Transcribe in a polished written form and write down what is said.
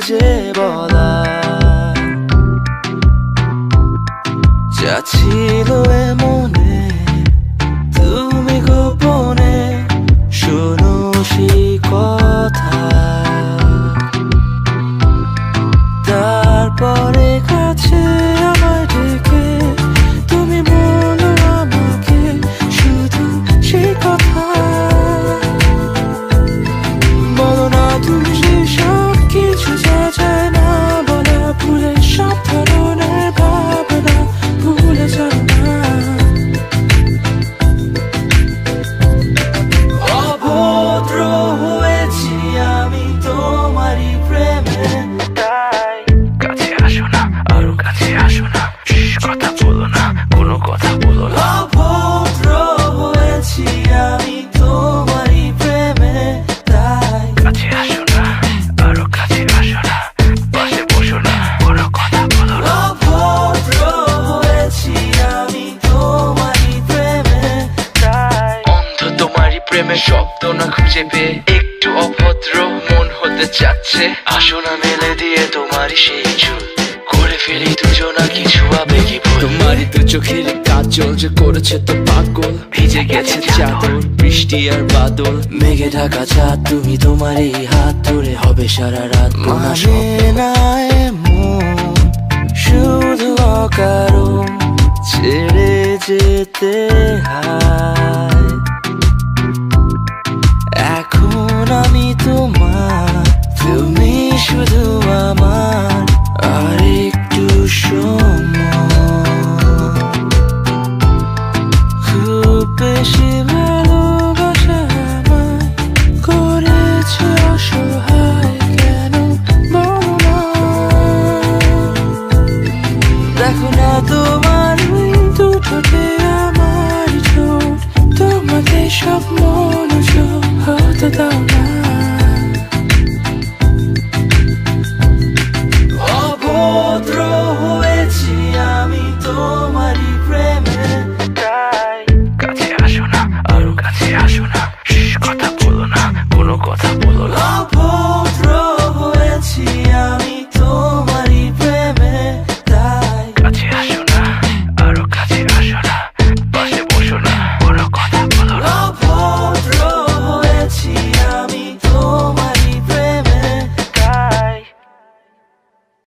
যে বলা, যা ছিল এ মনে তুমি গোপনে শোনো সেই কথা। তারপরে কাছে আমায় ডেকে তুমি বলো আমাকে শুধু সেই কথা। বলো না তুমি সব কিছু যা যায় না বলা, ভুলে সব ধরনের ভাবনা ভুলে যাও না। অভদ্র হয়েছি আমি তোমারই প্রেমে, তাই কাছে আসো না, আরো কাছে আসো না, কথা বলো না, কোনো কথা বলো না। অভদ্র হয়েছি আমি তোমারই প্রেমে, তাই কাছে আসো না, আরো কাছে আসো না, পাশে বসো না, কোনো কথা বলো না। অভদ্র হয়েছি আমি তোমারই প্রেমে, তাই অন্ধ তোমারই প্রেমে শব্দ না খুঁজে পেয়ে একটু অভদ্র মন হতে চাচ্ছে। আসো না মেলে দিয়ে তোমারই সেই চুল, করে ফেলি দুজনা কিছু আবেগী ভুল। তোমারই দু চোখের কাজল যে করেছে তো পাগল, ভিজে গেছে চাদর বৃষ্টি আর বাদল। মেঘে ঢাকা চাঁদ তুমি তোমারই হাত ধরে হবে সারা রাত। মানে না এমন শুধু অকারণ ছেড়ে যেতে হয়। এখন আমি তোমার, তুমি শুধু